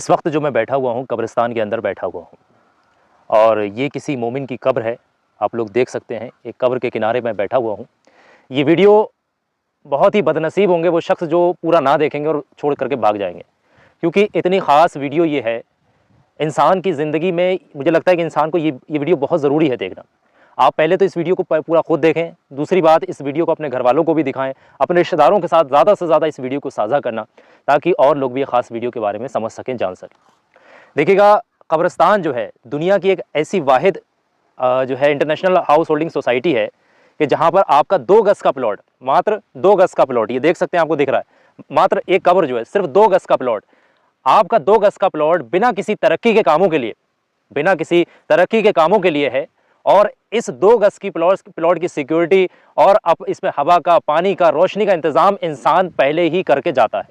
इस वक्त जो मैं बैठा हुआ हूँ कब्रिस्तान के अंदर बैठा हुआ हूँ और ये किसी मोमिन की कब्र है। आप लोग देख सकते हैं एक कब्र के किनारे मैं बैठा हुआ हूँ। ये वीडियो बहुत ही बदनसीब होंगे वो शख्स जो पूरा ना देखेंगे और छोड़ करके भाग जाएंगे, क्योंकि इतनी ख़ास वीडियो ये है। इंसान की ज़िंदगी में मुझे लगता है कि इंसान को ये वीडियो बहुत ज़रूरी है देखना। आप पहले तो इस वीडियो को पूरा खुद देखें, दूसरी बात इस वीडियो को अपने घर वालों को भी दिखाएं, अपने रिश्तेदारों के साथ ज़्यादा से ज़्यादा इस वीडियो को साझा करना, ताकि और लोग भी ये ख़ास वीडियो के बारे में समझ सकें, जान सकें। देखिएगा, कब्रिस्तान जो है दुनिया की एक ऐसी वाहिद जो है इंटरनेशनल हाउस होल्डिंग सोसाइटी है कि जहाँ पर आपका 2 गज़ का प्लॉट, मात्र 2 गज़ का प्लॉट, ये देख सकते हैं, आपको दिख रहा है, मात्र एक कब्र जो है सिर्फ 2 गज़ का प्लॉट, आपका 2 गज़ का प्लॉट बिना किसी तरक्की के कामों के लिए, बिना किसी तरक्की के कामों के लिए है। और इस 2 गज़ की प्लॉट की सिक्योरिटी और अब इसमें हवा का, पानी का, रोशनी का इंतज़ाम इंसान पहले ही करके जाता है।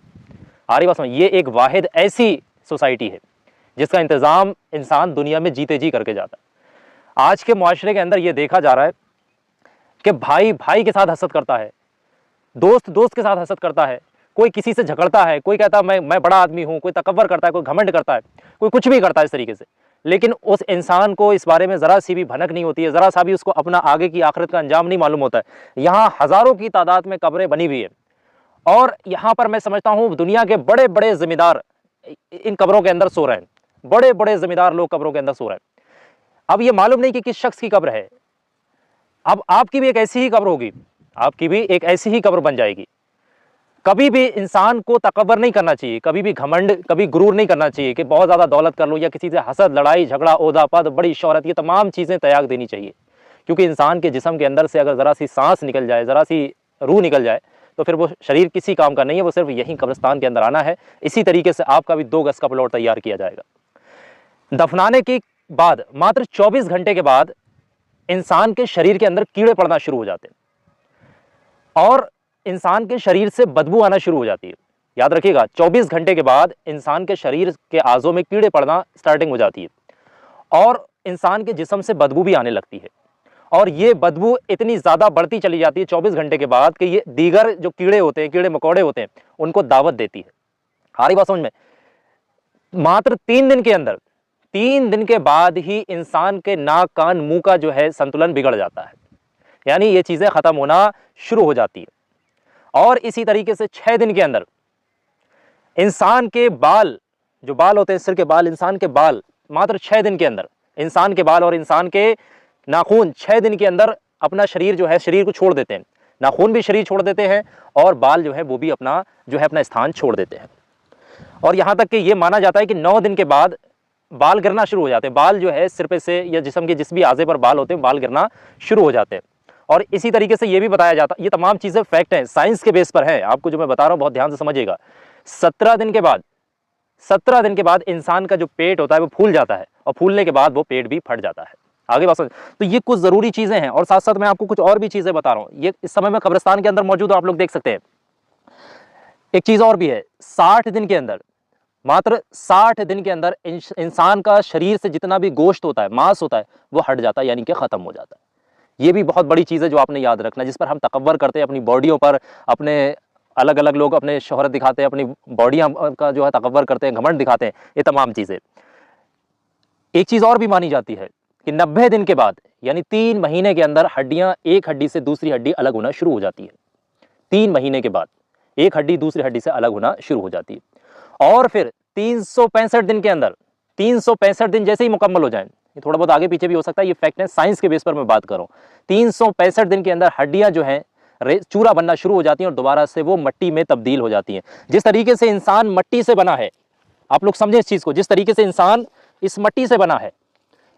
हमारी बात समझ, ये एक वाहिद ऐसी सोसाइटी है जिसका इंतज़ाम इंसान दुनिया में जीते जी करके जाता है। आज के मुआशरे के अंदर ये देखा जा रहा है कि भाई भाई के साथ हसद करता है, दोस्त दोस्त के साथ हसद करता है, कोई किसी से झगड़ता है, कोई कहता है मैं बड़ा आदमी हूँ, कोई तकब्बर करता है, कोई घमंड करता है, कोई कुछ भी करता है इस तरीके से। लेकिन उस इंसान को इस बारे में ज़रा सी भी भनक नहीं होती है, ज़रा सा भी उसको अपना आगे की आखिरत का अंजाम नहीं मालूम होता है। यहाँ हज़ारों की तादाद में कब्रें बनी हुई है और यहाँ पर मैं समझता हूँ दुनिया के बड़े बड़े ज़मींदार इन कब्रों के अंदर सो रहे हैं, बड़े बड़े ज़मींदार लोग कब्रों के अंदर सो रहे हैं। अब ये मालूम नहीं कि किस शख्स की कब्र है। अब आपकी भी एक ऐसी ही कब्र होगी, आपकी भी एक ऐसी ही कब्र बन जाएगी। कभी भी इंसान को तकब्बर नहीं करना चाहिए, कभी भी घमंड, कभी गुरूर नहीं करना चाहिए कि बहुत ज़्यादा दौलत कर लो या किसी से हसद, लड़ाई झगड़ा, ओहदा पद, बड़ी शोहरत, ये तमाम चीज़ें त्याग देनी चाहिए। क्योंकि इंसान के जिस्म के अंदर से अगर ज़रा सी सांस निकल जाए, ज़रा सी रूह निकल जाए, तो फिर वो शरीर किसी काम का नहीं है, वो सिर्फ यहीं कब्रिस्तान के अंदर आना है। इसी तरीके से आपका भी 2 गज़ का प्लॉट तैयार किया जाएगा। दफनाने के बाद मात्र 24 घंटे के बाद इंसान के शरीर के अंदर कीड़े पड़ना शुरू हो जाते हैं और इंसान के शरीर से बदबू आना शुरू हो जाती है। याद रखिएगा, 24 घंटे के बाद इंसान के शरीर के आज़ों में कीड़े पड़ना स्टार्टिंग हो जाती है और इंसान के जिस्म से बदबू भी आने लगती है। और ये बदबू इतनी ज़्यादा बढ़ती चली जाती है 24 घंटे के बाद कि ये दीगर जो कीड़े होते हैं, कीड़े मकोड़े होते हैं, उनको दावत देती है। हमारी बात समझ में, मात्र 3 दिन के अंदर, 3 दिन के बाद ही इंसान के नाक, कान, मुंह का जो है संतुलन बिगड़ जाता है, यानी ये चीज़ें ख़त्म होना शुरू हो जाती है। और इसी तरीके से 6 दिन के अंदर इंसान के बाल, जो बाल होते हैं सिर के बाल, इंसान के बाल, मात्र 6 दिन के अंदर इंसान के बाल और इंसान के नाखून 6 दिन के अंदर अपना शरीर जो है, शरीर को छोड़ देते हैं। नाखून भी शरीर छोड़ देते हैं और बाल जो है वो भी अपना जो है अपना स्थान छोड़ देते हैं। और यहाँ तक कि ये माना जाता है कि 9 दिन के बाद बाल गिरना शुरू हो जाते हैं। बाल जो है सिर पे से या जिस्म के जिस भी आज़े पर बाल होते हैं, बाल गिरना शुरू हो जाते हैं। और इसी तरीके से ये भी बताया जाता, ये तमाम चीज़ें फैक्ट हैं, साइंस के बेस पर हैं, आपको जो मैं बता रहा हूँ बहुत ध्यान से समझिएगा। 17 दिन के बाद, 17 दिन के बाद इंसान का जो पेट होता है वो फूल जाता है और फूलने के बाद वो पेट भी फट जाता है। आगे बात समझ। तो ये कुछ ज़रूरी चीज़ें हैं और साथ साथ मैं आपको कुछ और भी चीज़ें बता रहा हूँ। ये इस समय में कब्रिस्तान के अंदर मौजूद हो, आप लोग देख सकते हैं। एक चीज़ और भी है, 60 दिन के अंदर, मात्र 60 दिन के अंदर इंसान का शरीर से जितना भी गोश्त होता है, मांस होता है, वो हट जाता है, यानी कि ख़त्म हो जाता है। ये भी बहुत बड़ी चीज़ है जो आपने याद रखना, जिस पर हम तकब्बर करते हैं अपनी बॉडियों पर, अपने अलग अलग लोग अपने शोहरत दिखाते हैं, अपनी बॉडियाँ का जो है तकब्बर करते हैं, घमंड दिखाते हैं, ये तमाम चीज़ें। एक चीज़ और भी मानी जाती है कि 90 दिन के बाद, यानी 3 महीने के अंदर हड्डियाँ एक हड्डी से दूसरी हड्डी अलग होना शुरू हो जाती है। 3 महीने के बाद एक हड्डी दूसरी हड्डी से अलग होना शुरू हो जाती है। और फिर 365 दिन के अंदर, 365 दिन जैसे ही मुकम्मल हो जाएं, ये थोड़ा बहुत आगे पीछे भी हो सकता है, ये फैक्ट है, साइंस के बेस पर मैं बात कर रहा हूँ। 365 दिन के अंदर हड्डियां जो हैं चूरा बनना शुरू हो जाती हैं और दोबारा से वो मिट्टी में तब्दील हो जाती हैं। जिस तरीके से इंसान मिट्टी से बना है, आप लोग समझें इस चीज़ को, जिस तरीके से इंसान इस मिट्टी से बना है,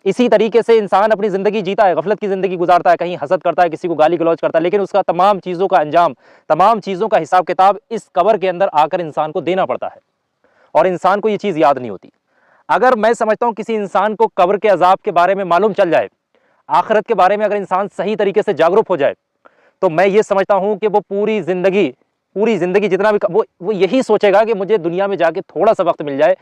इसी तरीके से इंसान अपनी ज़िंदगी जीता है, गफलत की ज़िंदगी गुजारता है, कहीं हसद करता है, किसी को गाली गलौज करता है, लेकिन उसका तमाम चीज़ों का अंजाम, तमाम चीज़ों का हिसाब किताब इस कब्र के अंदर आकर इंसान को देना पड़ता है और इंसान को ये चीज़ याद नहीं होती। अगर मैं समझता हूँ किसी इंसान को कब्र के अजाब के बारे में मालूम चल जाए, आखिरत के बारे में अगर इंसान सही तरीके से जागरूक हो जाए, तो मैं ये समझता हूँ कि वो पूरी ज़िंदगी जितना भी वो यही सोचेगा कि मुझे दुनिया में जाके थोड़ा सा वक्त मिल जाए,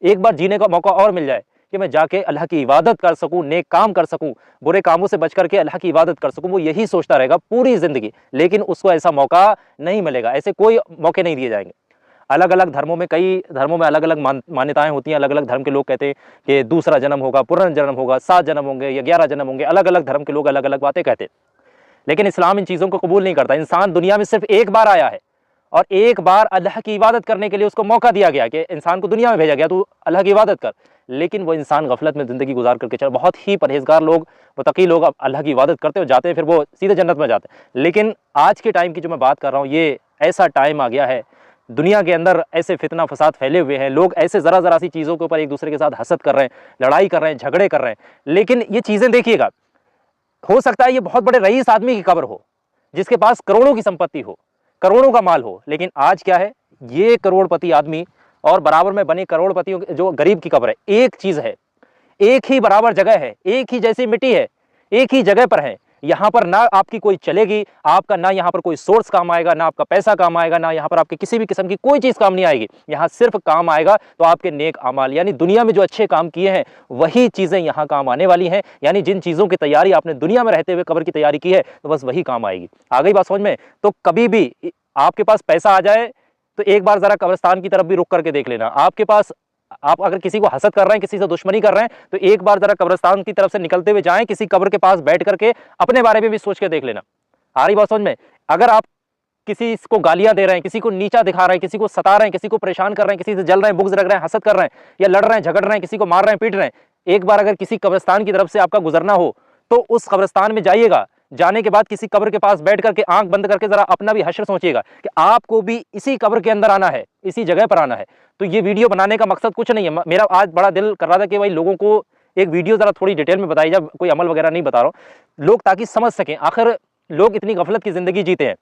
एक बार जीने का मौका और मिल जाए कि मैं जाके अल्लाह की इबादत कर सकूँ, नेक काम कर सकूँ, बुरे कामों से बच करके अल्लाह की इबादत कर सकूँ। वो यही सोचता रहेगा पूरी ज़िंदगी, लेकिन उसको ऐसा मौका नहीं मिलेगा, ऐसे कोई मौके नहीं दिए जाएंगे। अलग अलग धर्मों में, कई धर्मों में अलग अलग मान्यताएं होती हैं। अलग अलग धर्म के लोग कहते हैं कि दूसरा जन्म होगा, पुनर्जन्म होगा, 7 जन्म होंगे या 11 जन्म होंगे। अलग अलग धर्म के लोग अलग अलग बातें कहते हैं, लेकिन इस्लाम इन चीज़ों को कबूल नहीं करता। इंसान दुनिया में सिर्फ एक बार आया है और एक बार अल्लाह की इबादत करने के लिए उसको मौका दिया गया कि इंसान को दुनिया में भेजा गया, तो अल्लाह की इबादत कर। लेकिन वो इंसान गफलत में ज़िंदगी गुजार करके चला। बहुत ही परहेजगार लोग, मुत्तकी लोग अब अल्लाह की इबादत करते हो जाते हैं, फिर वो सीधे जन्नत में जाते हैं। लेकिन आज के टाइम की जो मैं बात कर रहा हूँ, ये ऐसा टाइम आ गया है, दुनिया के अंदर ऐसे फितना फसाद फैले हुए हैं, लोग ऐसे ज़रा सी चीज़ों के ऊपर एक दूसरे के साथ हसद कर रहे हैं, लड़ाई कर रहे हैं, झगड़े कर रहे हैं। लेकिन ये चीज़ें देखिएगा, हो सकता है ये बहुत बड़े रईस आदमी की कब्र हो, जिसके पास करोड़ों की संपत्ति हो, करोड़ों का माल हो, लेकिन आज क्या है, ये करोड़पति आदमी और बराबर में बने करोड़पतियों जो गरीब की कब्र है, एक चीज़ है, एक ही बराबर जगह है, एक ही जैसी मिट्टी है, एक ही जगह पर है। यहाँ पर ना आपकी कोई चलेगी, आपका ना यहाँ पर कोई सोर्स काम आएगा, ना आपका पैसा काम आएगा, ना यहाँ पर आपके किसी भी किस्म की कोई चीज़ काम नहीं आएगी। यहाँ सिर्फ काम आएगा तो आपके नेक अमाल, यानी दुनिया में जो अच्छे काम किए हैं वही चीज़ें यहाँ काम आने वाली हैं। यानी जिन चीज़ों की तैयारी आपने दुनिया में रहते हुए कब्र की तैयारी की है, तो बस वही काम आएगी। आ गई बात समझ में? तो कभी भी आपके पास पैसा आ जाए तो एक बार ज़रा कब्रिस्तान की तरफ भी रुक करके देख लेना। आपके पास, आप अगर किसी को हसद कर रहे हैं, किसी से दुश्मनी कर रहे हैं, तो एक बार जरा कब्रिस्तान की तरफ से निकलते हुए जाएं, किसी कब्र के पास बैठ करके अपने बारे में भी सोच के देख लेना। आ रही बात समझ में? अगर आप किसी को गालियां दे रहे हैं, किसी को नीचा दिखा रहे हैं, किसी को सता रहे हैं, किसी को परेशान कर रहे हैं, किसी से जल रहे हैं, बुग़्ज़ रख रहे हैं, हसद कर रहे हैं या लड़ रहे हैं, झगड़ रहे हैं, किसी को मार रहे हैं, पीट रहे हैं, एक बार अगर किसी कब्रिस्तान की तरफ से आपका गुजरना हो तो उस कब्रिस्तान में जाइएगा। जाने के बाद किसी कब्र के पास बैठ करके आंख बंद करके जरा अपना भी हश्र सोचिएगा कि आपको भी इसी कब्र के अंदर आना है, इसी जगह पर आना है। तो ये वीडियो बनाने का मकसद कुछ नहीं है, मेरा आज बड़ा दिल कर रहा था कि भाई लोगों को एक वीडियो जरा थोड़ी डिटेल में बताई जाए, कोई अमल वगैरह नहीं बता रहा हूँ, लोग ताकि समझ सकें आखिर लोग इतनी गफलत की ज़िंदगी जीते हैं।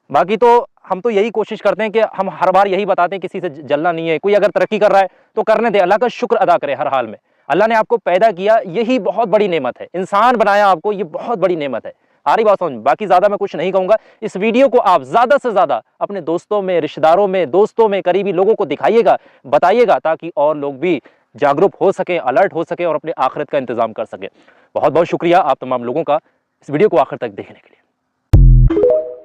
बाकी तो हम तो यही कोशिश करते हैं कि हम हर बार यही बताते हैं किसी से जलना नहीं है। कोई अगर तरक्की कर रहा है तो करने दे, अल्लाह का शुक्र अदा करे हर हाल में। अल्लाह ने आपको पैदा किया, यही बहुत बड़ी नेमत है। इंसान बनाया आपको, ये बहुत बड़ी नेमत है। आ रही बात समझ? बाकी ज़्यादा मैं कुछ नहीं कहूँगा। इस वीडियो को आप ज़्यादा से ज़्यादा अपने दोस्तों में, रिश्तेदारों में, दोस्तों में, करीबी लोगों को दिखाइएगा, बताइएगा, ताकि और लोग भी जागरूक हो सके, अलर्ट हो सके और अपने आखिरत का इंतज़ाम कर सके। बहुत बहुत शुक्रिया आप तमाम लोगों का इस वीडियो को आखिर तक देखने के लिए।